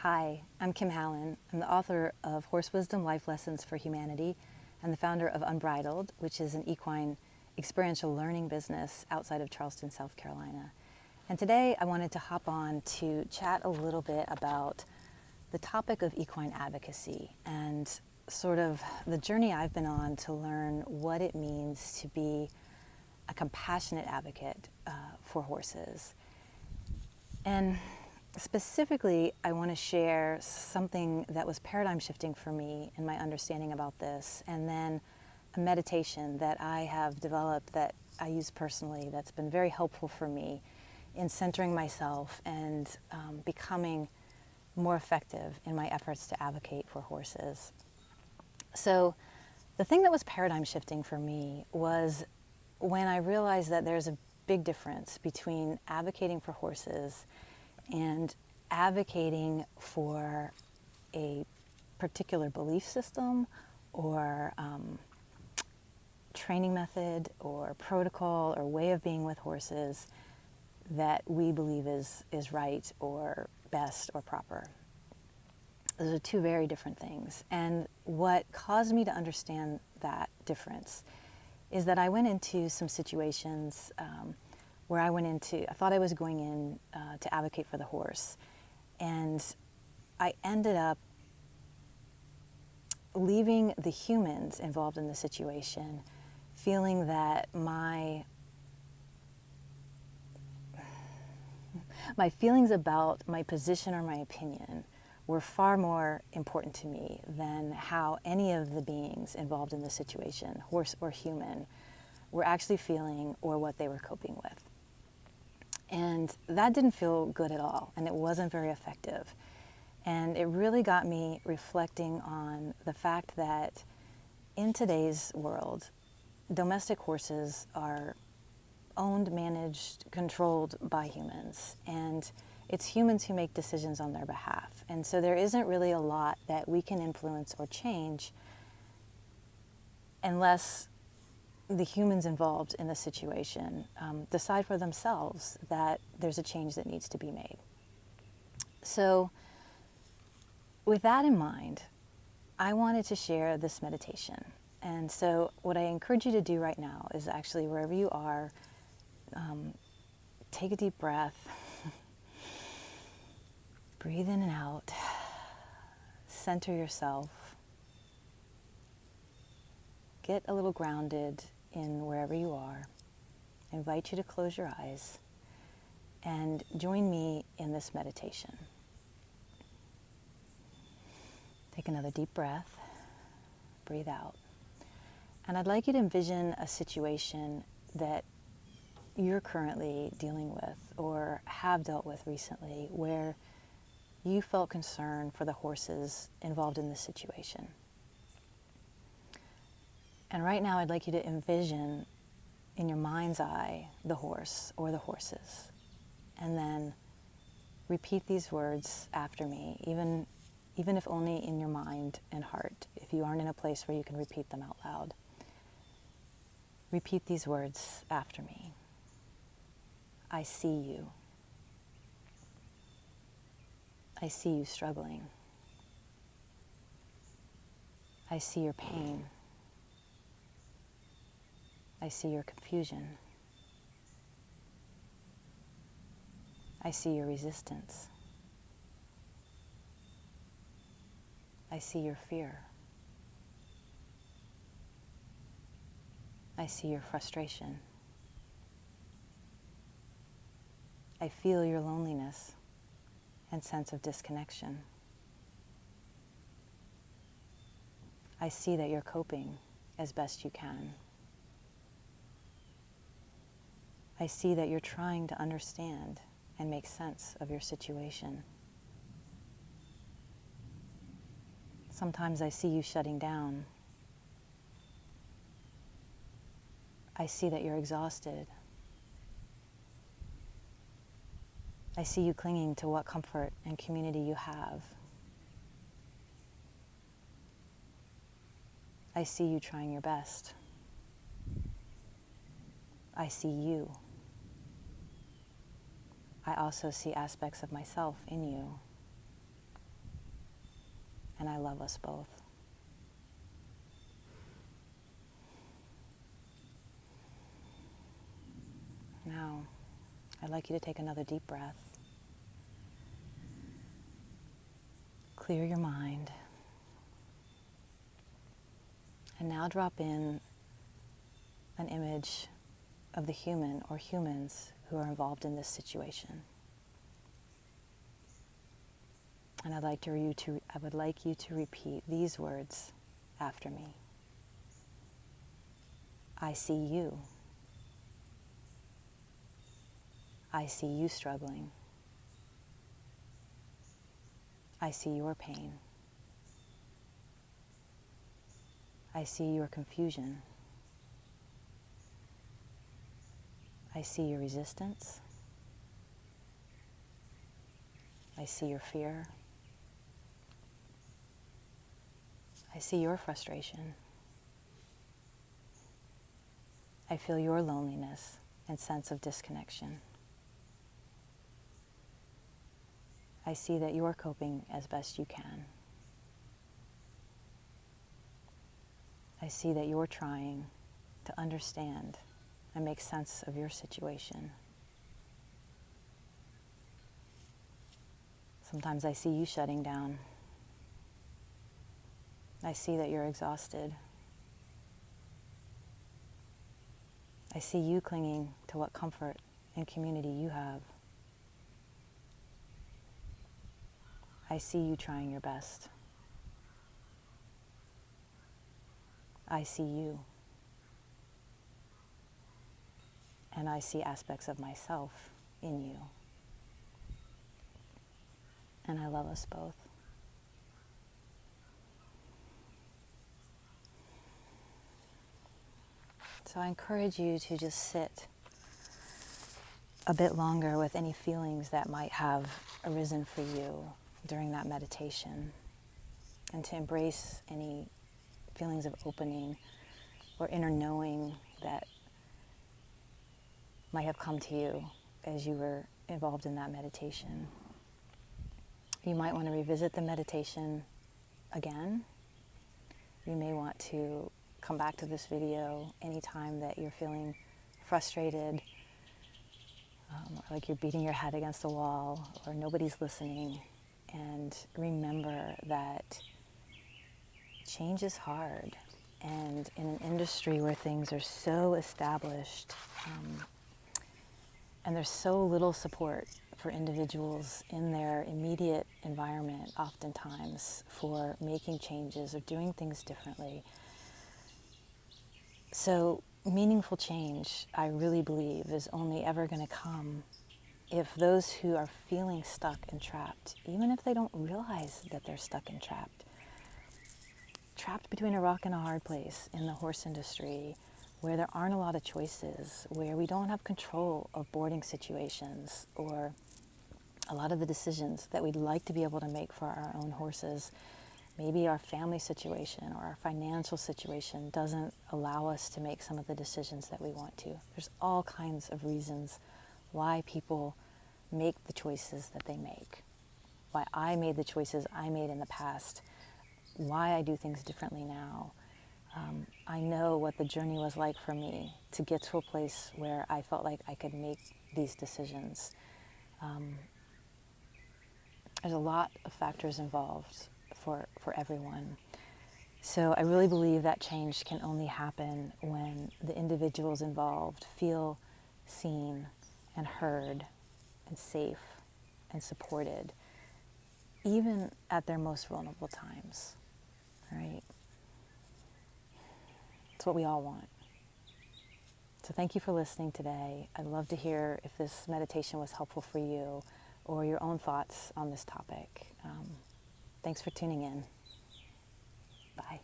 Hi, I'm Kim Hallin. I'm the author of Horse Wisdom Life Lessons for Humanity and the founder of Unbridled, which is an equine experiential learning business outside of Charleston, South Carolina. And today I wanted to hop on to chat a little bit about the topic of equine advocacy and sort of the journey I've been on to learn what it means to be a compassionate advocate for horses. And specifically, I want to share something that was paradigm shifting for me in my understanding about this, and then a meditation that I have developed that I use personally that's been very helpful for me in centering myself and becoming more effective in my efforts to advocate for horses. So the thing that was paradigm shifting for me was when I realized that there's a big difference between advocating for horses and advocating for a particular belief system or training method or protocol or way of being with horses that we believe is right or best or proper. Those are two very different things. And what caused me to understand that difference is that I went into some situations where I thought I was going in to advocate for the horse. And I ended up leaving the humans involved in the situation feeling that my feelings about my position or my opinion were far more important to me than how any of the beings involved in the situation, horse or human, were actually feeling or what they were coping with. And that didn't feel good at all, and it wasn't very effective. And it really got me reflecting on the fact that in today's world, domestic horses are owned, managed, controlled by humans, and it's humans who make decisions on their behalf. And so there isn't really a lot that we can influence or change unless the humans involved in the situation decide for themselves that there's a change that needs to be made. So with that in mind, I wanted to share this meditation. And so what I encourage you to do right now is actually, wherever you are, take a deep breath, breathe in and out, center yourself, get a little grounded in wherever you are. I invite you to close your eyes and join me in this meditation. Take another deep breath, breathe out. And I'd like you to envision a situation that you're currently dealing with or have dealt with recently where you felt concern for the horses involved in this situation. And right now I'd like you to envision in your mind's eye the horse or the horses, and then repeat these words after me, even if only in your mind and heart, if you aren't in a place where you can repeat them out loud. Repeat these words after me. I see you. I see you struggling. I see your pain. I see your confusion. I see your resistance. I see your fear. I see your frustration. I feel your loneliness and sense of disconnection. I see that you're coping as best you can. I see that you're trying to understand and make sense of your situation. Sometimes I see you shutting down. I see that you're exhausted. I see you clinging to what comfort and community you have. I see you trying your best. I see you. I also see aspects of myself in you. and I love us both. Now, I'd like you to take another deep breath. Clear your mind. And now drop in an image of the human or humans who are involved in this situation. And I would like you to repeat these words after me. I see you. I see you struggling. I see your pain. I see your confusion. I see your resistance. I see your fear. I see your frustration. I feel your loneliness and sense of disconnection. I see that you're coping as best you can. I see that you're trying to understand and make sense of your situation. Sometimes I see you shutting down. I see that you're exhausted. I see you clinging to what comfort and community you have. I see you trying your best. I see you. And I see aspects of myself in you. And I love us both. So I encourage you to just sit a bit longer with any feelings that might have arisen for you during that meditation, and to embrace any feelings of opening or inner knowing that might have come to you as you were involved in that meditation. You might want to revisit the meditation again. You may want to come back to this video anytime that you're feeling frustrated, like you're beating your head against the wall or nobody's listening. And remember that change is hard. And in an industry where things are so established, and there's so little support for individuals in their immediate environment, oftentimes, for making changes or doing things differently. So meaningful change, I really believe, is only ever going to come if those who are feeling stuck and trapped, even if they don't realize that they're stuck and trapped between a rock and a hard place in the horse industry, where there aren't a lot of choices, where we don't have control of boarding situations or a lot of the decisions that we'd like to be able to make for our own horses. Maybe our family situation or our financial situation doesn't allow us to make some of the decisions that we want to. There's all kinds of reasons why people make the choices that they make, why I made the choices I made in the past, why I do things differently now. I know what the journey was like for me to get to a place where I felt like I could make these decisions. There's a lot of factors involved for everyone. So I really believe that change can only happen when the individuals involved feel seen and heard and safe and supported, even at their most vulnerable times, right? It's what we all want. So thank you for listening today. I'd love to hear if this meditation was helpful for you or your own thoughts on this topic. Thanks for tuning in. Bye.